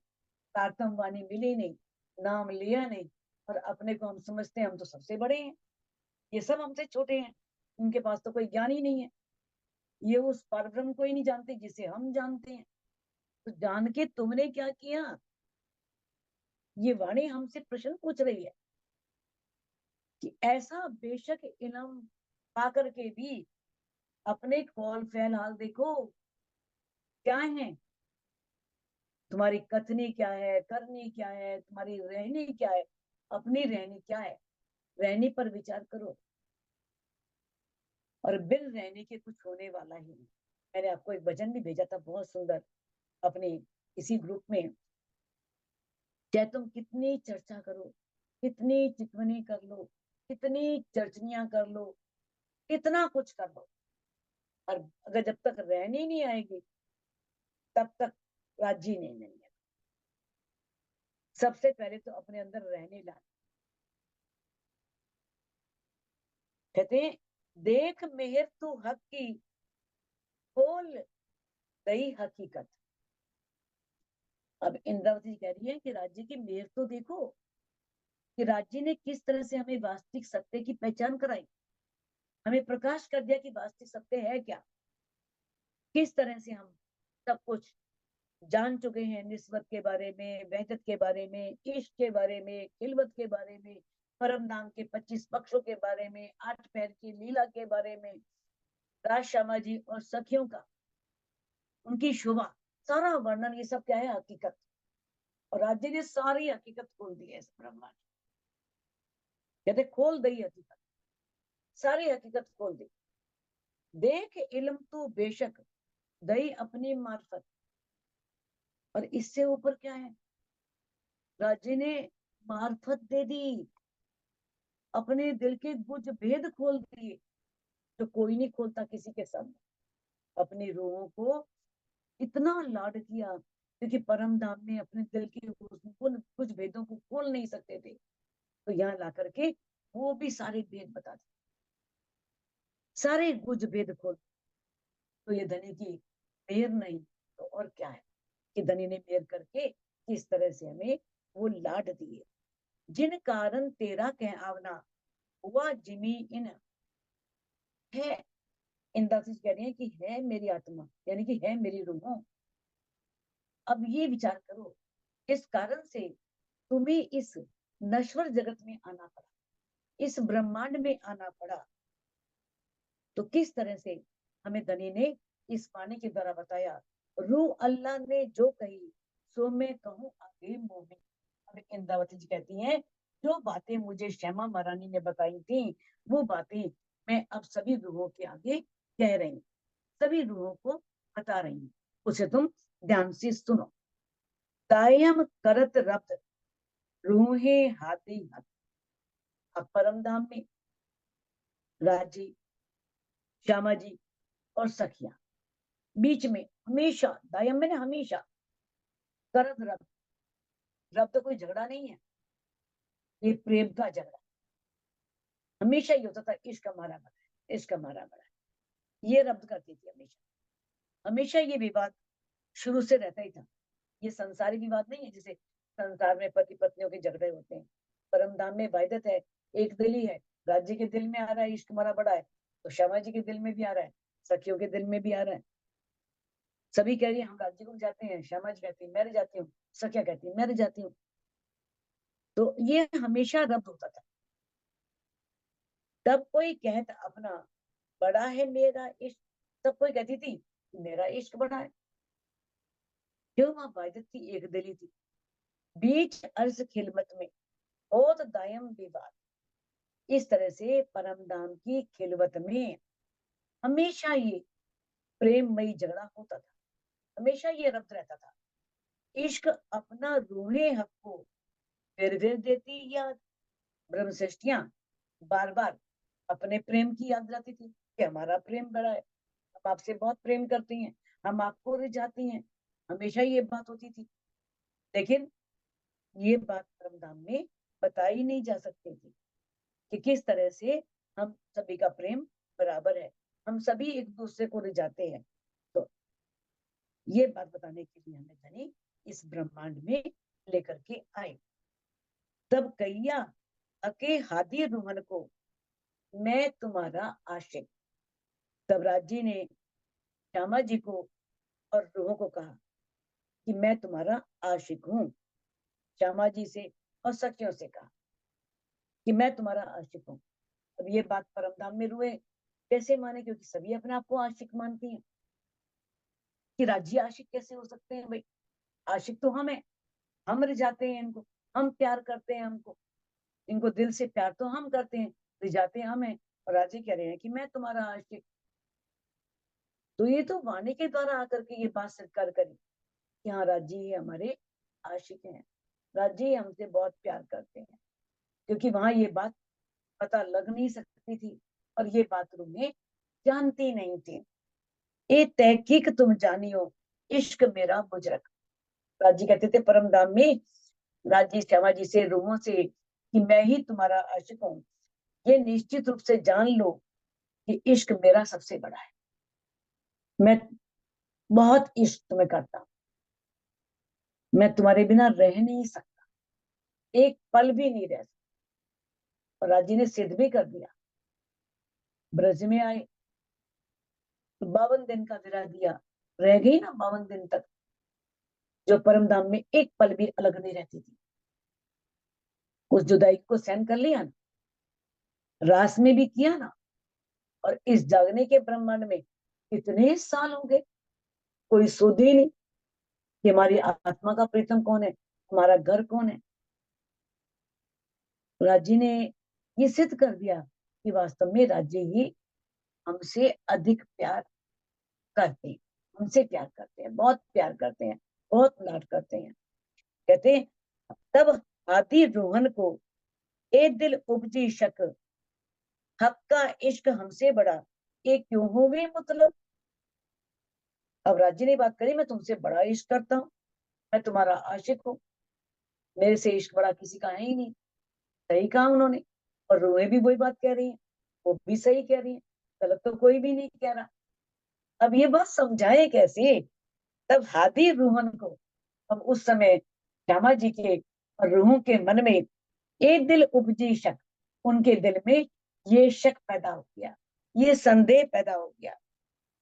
तारतम वाणी मिली नहीं, नाम लिया नहीं, और अपने को हम समझते हैं हम तो सबसे बड़े हैं, ये सब हमसे छोटे हैं, उनके पास तो कोई ज्ञान ही नहीं है। ये उस परब्रह्म को ही नहीं जानते जिसे हम जानते हैं। तो जान के तुमने क्या किया? ये वाणी हमसे प्रश्न पूछ रही है कि ऐसा बेशक इल्म पा करके भी अपने कौल फैल हाल देखो क्या है, तुम्हारी कथनी क्या है, करनी क्या है, तुम्हारी रहनी क्या है, अपनी रहनी क्या है। रहनी पर विचार करो, और बिन रहने के कुछ होने वाला ही नहीं। मैंने आपको एक भजन भी भेजा था बहुत सुंदर अपने इसी ग्रुप में। चाहे तुम कितनी चर्चा करो, कितनी चितवनी कर लो, कितनी चर्चनियां कर लो, कितना कुछ कर लो, और अगर जब तक रहनी नहीं आएगी तब तक राजी नहीं है। सबसे पहले तो अपने अंदर रहने ला। कहते हैं, देख मेहर तू हक की, खोल गई हकीकत। अब इंद्रावती कह रही है कि राज्य की मेहर तो देखो कि राज्य ने किस तरह से हमें वास्तविक सत्य की पहचान कराई, हमें प्रकाश कर दिया कि वास्तविक सत्य है क्या। किस तरह से हम सब कुछ जान चुके हैं, निस्बत के बारे में, वहदत के बारे में, इश्क के बारे में, खिलवत के बारे में, परम नाम के 25 पक्षों के बारे में, 8 पैर की लीला के बारे में, राज श्यामा जी और सखियों का, उनकी शोभा, सारा वर्णन, ये सब क्या है? हकीकत। और राज्य ने सारी हकीकत खोल दी है इस ब्रह्मांड। कहते खोल दी हकीकत, सारी हकीकत खोल दी। देख इल्म तू बेशक दई अपनी मार्फत। और इससे ऊपर क्या है? राज्य ने मार्फत दे दी, अपने दिल के गुज भेद खोल दिए जो कोई नहीं खोलता किसी के सामने। अपनी रूहों को इतना लाड किया क्योंकि परम धाम में अपने दिल के कुछ भेदों को खोल नहीं सकते थे, तो यहाँ ला करके वो भी सारे भेद बता दिए, सारे गुज भेद खोल। तो ये धनी की मेहर नहीं तो और क्या है कि धनी ने मेहर करके किस तरह से हमें वो लाड दिए। जिन कारण तेरा कह आवना हुआ जिमी इन है। इंदासिस कह रही है कि है मेरी आत्मा, यानी कि है मेरी रूह। अब ये विचार करो, इस कारण से तुम्हें इस नश्वर जगत में आना पड़ा, इस ब्रह्मांड में आना पड़ा। तो किस तरह से हमें धनी ने इस वाणी के द्वारा बताया, रूह अल्लाह ने जो कही सो मैं कहूँ आगे मुंह में। अब इंद्रावती जी कहती हैं, जो बातें मुझे श्यामा महारानी ने बताई थी वो बातें मैं अब सभी रूहों के आगे कह रही हूँ, सभी रूहों को बता रही हूँ, उसे तुम ध्यान से सुनो। कायम करत रब्त रूहें हाथी हाथ। अब परम धाम में राजी, श्यामा जी और सखिया, बीच में हमेशा दायम में ना हमेशा करद रब। रब तो कोई झगड़ा नहीं है, ये प्रेम का झगड़ा। हमेशा ये होता था, इश्क हमारा बड़ा है, इश्क हमारा बड़ा है, ये रब करती थी हमेशा। हमेशा ये विवाद शुरू से रहता ही था। ये संसारी विवाद नहीं है, जैसे संसार में पति पत्नियों के झगड़े होते हैं। परम धाम में वायदत है, एक दिल ही है। राज्य के दिल में आ रहा है इश्क हमारा बड़ा है, तो श्यामा जी के दिल में भी आ रहा है, सखियों के दिल में भी आ रहा है। सभी कह रही है हम राज्य को जाते हैं, श्यामा जी कहती है मैं रह जाती हूँ, सखिया कहती है मैं रह जाती हूँ। तो ये हमेशा रब्त होता था। तब कोई कहता अपना बड़ा है मेरा इश्क, तब कोई कहती थी मेरा इश्क बड़ा है। क्यों? वहां वायदत थी, एक दिली थी। बीच अर्ज खिलमत में बहुत दायम विवाद। इस तरह से परम धाम की खिलवत में हमेशा ये प्रेममयी झगड़ा होता था, हमेशा ये रब्त रहता था। इश्क अपना रूहे हक को फिर देती याद। ब्रह्म सृष्टियां बार बार अपने प्रेम की याद दिलाती थी कि हमारा प्रेम बड़ा है, हम आपसे बहुत प्रेम करती हैं, हम आपको रिझाती हैं। हमेशा ये बात होती थी। लेकिन ये बात परमधाम में बताई नहीं जा सकती थी कि किस तरह से हम सभी का प्रेम बराबर है, हम सभी एक दूसरे को रिझाते हैं। तो ये बात बताने के लिए हमें धनी इस ब्रह्मांड में लेकर के आए। तब कैया अके हादी रोहन को मैं तुम्हारा आशिक। तब राजी ने श्यामा जी को और रूहों को कहा कि मैं तुम्हारा आशिक हूँ। श्यामा जी से और सखियों से कहा कि मैं तुम्हारा आशिक हूँ। अब ये बात परमधाम में रूहे कैसे माने, क्योंकि सभी अपने आप को आशिक मानती हैं। कि राजी आशिक कैसे हो सकते हैं भाई? आशिक तो हम है, हम रिझाते हैं इनको, हम प्यार करते हैं हमको, इनको दिल से प्यार तो हम करते हैं, रिझाते हम हैं। और राजी कह रहे हैं कि मैं तुम्हारा आशिक। तो ये तो वाणी के द्वारा आकर के ये बात स्वीकार करी कि हाँ राजी ही हमारे आशिक हैं, राजी हमसे बहुत प्यार करते हैं। क्योंकि वहां ये बात पता लग नहीं सकती थी और ये बात रूहें जानती नहीं थी। ए तहकीक तुम जानियो इश्क मेरा बुजरक। राजी कहते थे परम धाम में राजी श्यामा जी से रूहों से कि मैं ही तुम्हारा आशिक हूँ, ये निश्चित रूप से जान लो कि इश्क मेरा सबसे बड़ा है। मैं बहुत इश्क तुम्हें करता हूँ, मैं तुम्हारे बिना रह नहीं सकता, एक पल भी नहीं रह सकता। और राजी ने सिद्ध भी कर दिया। ब्रज में आए तो 52 दिन का विरह दिया, रह गई ना 52 दिन तक, जो परम धाम में एक पल भी अलग नहीं रहती थी। उस जुदाई को सहन कर लिया ना, रास में भी किया ना, और इस जागने के ब्रह्मांड में कितने साल हो गए, कोई सुध ही नहीं कि हमारी आत्मा का प्रीतम कौन है, हमारा घर कौन है। राजी ने ये सिद्ध कर दिया कि वास्तव में राज्य ही हमसे अधिक प्यार करते हैं, हमसे प्यार करते हैं, बहुत प्यार करते हैं, बहुत लाड करते हैं। कहते हैं तब हाथी रोहन को ए दिल उपजी शक, हक का इश्क हमसे बड़ा ये क्यों हो गए मतलब। अब राज्य ने बात करी मैं तुमसे बड़ा इश्क करता हूँ, मैं तुम्हारा आशिक हूँ, मेरे से इश्क बड़ा किसी का है ही नहीं। सही कहा उन्होंने, और रोए भी वही बात कह रही है, वो भी सही कह रही है, गलत तो कोई भी नहीं कह रहा। अब ये बात समझाए कैसे? तब हादी रूहन को, अब उस समय श्यामा जी के और रूहों के मन में एक दिल उपजी शक, उनके दिल में ये शक पैदा हो गया, ये संदेह पैदा हो गया,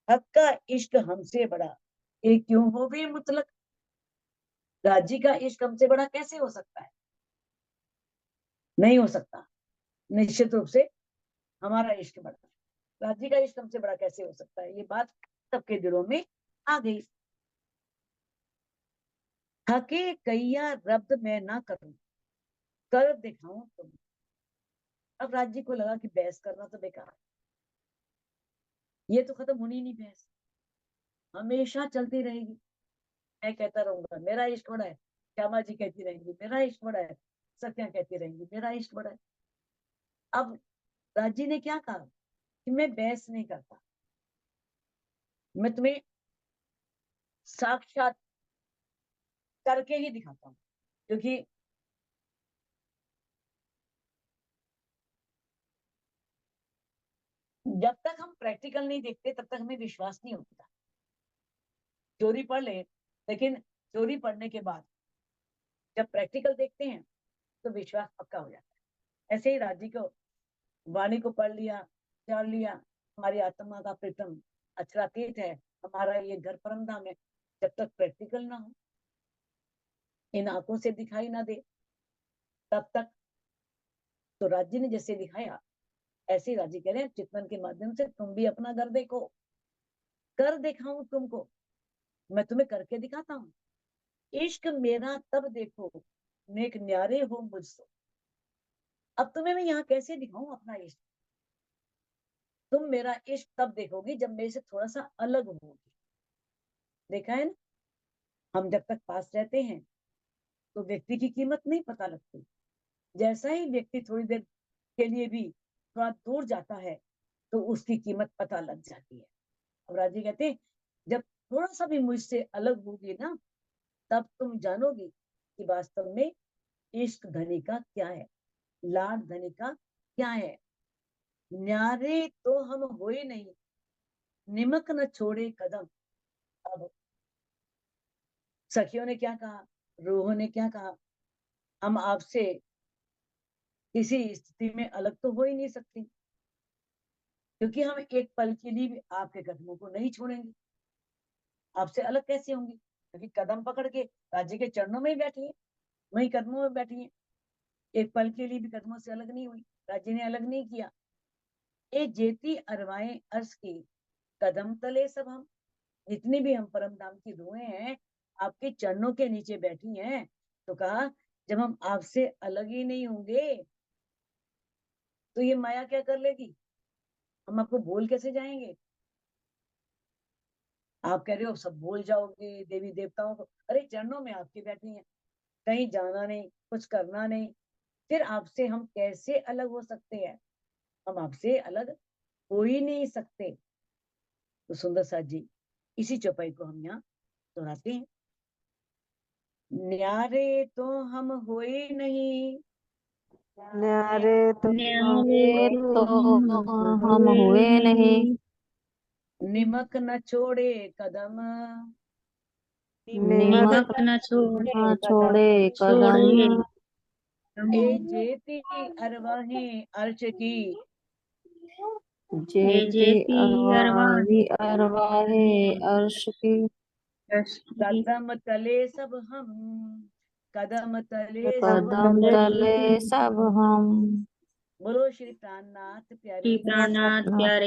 हक का इश्क हमसे बड़ा ये क्यों हो गए मुतलक। राजी का इश्क हमसे बड़ा कैसे हो सकता है? नहीं हो सकता। निश्चित रूप से हमारा इश्क बड़ा है, राजी का इश्क हमसे बड़ा कैसे हो सकता है? ये बात सबके दिलों में आ गई। थके कैया रब्द मैं ना करूं, कर दिखाऊं तुम। अब राज्य को लगा कि बहस करना तो बेकार है, ये तो खत्म होनी नहीं बहस, हमेशा चलती रहेगी। मैं कहता रहूंगा मेरा इश्क बड़ा है, श्यामा जी कहती रहेंगी मेरा इश्क बड़ा है, सत्या कहती रहेंगी मेरा इष्ट बड़ा है। अब राजी ने क्या कहा कि मैं बहस नहीं करता, मैं तुम्हें साक्षात करके ही दिखाता हूँ, क्योंकि जब तक हम प्रैक्टिकल नहीं देखते तब तक हमें विश्वास नहीं होता। थ्योरी पढ़ ले, लेकिन थ्योरी पढ़ने के बाद जब प्रैक्टिकल देखते हैं तो विश्वास पक्का हो जाता है। ऐसे ही राजी को वाणी को पढ़ लिया, जान लिया, हमारी आत्मा का प्रीतम अचरातीत है, हमारा ये घर परम धाम है। जब तक प्रैक्टिकल ना हो, इन आंखों से दिखाई ना दे, तब तक तो राज्य ने जैसे दिखाया ऐसे ही राजी कह रहे हैं चितवन के माध्यम से तुम भी अपना घर देखो, कर दिखाऊं तुमको, मैं तुम्हें करके दिखाता हूँ। इश्क मेरा तब देखो नेक न्यारे हो मुझसे। अब तुम्हें मैं यहाँ कैसे दिखाऊं अपना इश्क? तुम मेरा इश्क तब देखोगी जब मेरे से थोड़ा सा अलग होगी। देखा है ना, हम जब तक पास रहते हैं तो व्यक्ति की कीमत नहीं पता लगती। जैसा ही व्यक्ति थोड़ी देर के लिए भी थोड़ा दूर जाता है तो उसकी कीमत पता लग जाती है। अब राजी कहते हैं जब थोड़ा सा भी मुझसे अलग होगी ना, तब तुम जानोगी कि वास्तव में इश्क धनी का क्या है, लाड धनी का क्या है। न्यारे तो हम होए नहीं, निमक न छोड़े कदम। अब सखियों ने क्या कहा, रूहों ने क्या कहा, हम आपसे किसी स्थिति में अलग तो हो ही नहीं सकती, क्योंकि हम एक पल के लिए भी आपके कदमों को नहीं छोड़ेंगे। आपसे अलग कैसे होंगी, क्योंकि कदम पकड़ के राज्य के चरणों में ही बैठी है, वही कदमों में बैठी है, एक पल के लिए भी कदमों से अलग नहीं हुई, राज्य ने अलग नहीं किया। ए जेती अरवाएं अर्श की कदम तले सब हम, जितनी भी हम परम धाम की रूहें हैं आपके चरणों के नीचे बैठी हैं। तो कहा जब हम आपसे अलग ही नहीं होंगे तो ये माया क्या कर लेगी, हम आपको भूल कैसे जाएंगे। आप कह रहे हो सब भूल जाओगे देवी देवताओं को, अरे चरणों में आपके बैठी हैं, कहीं जाना नहीं, कुछ करना नहीं, फिर आपसे हम कैसे अलग हो सकते हैं, हम आपसे अलग हो ही नहीं सकते। तो सुंदर साथ जी इसी चौपाई को हम यहाँ दोहराते हैं। न्यारे तो हम होए नहीं, न्यारे तो न्यारे तो हम हुए हुए नहीं, निमक न छोड़े कदम, निमक निमक न न छोड़े कदम। छोड़े ए जेती अरवाहें अर्श की, ये जेती जेती अरवान अरवाही अरवाहे अर्श की। कदम तले सब हम, कदम तले सब कदम हम। तले सब हम। बोलो श्री प्राणनाथ श्री प्यारे प्राणनाथ प्यारे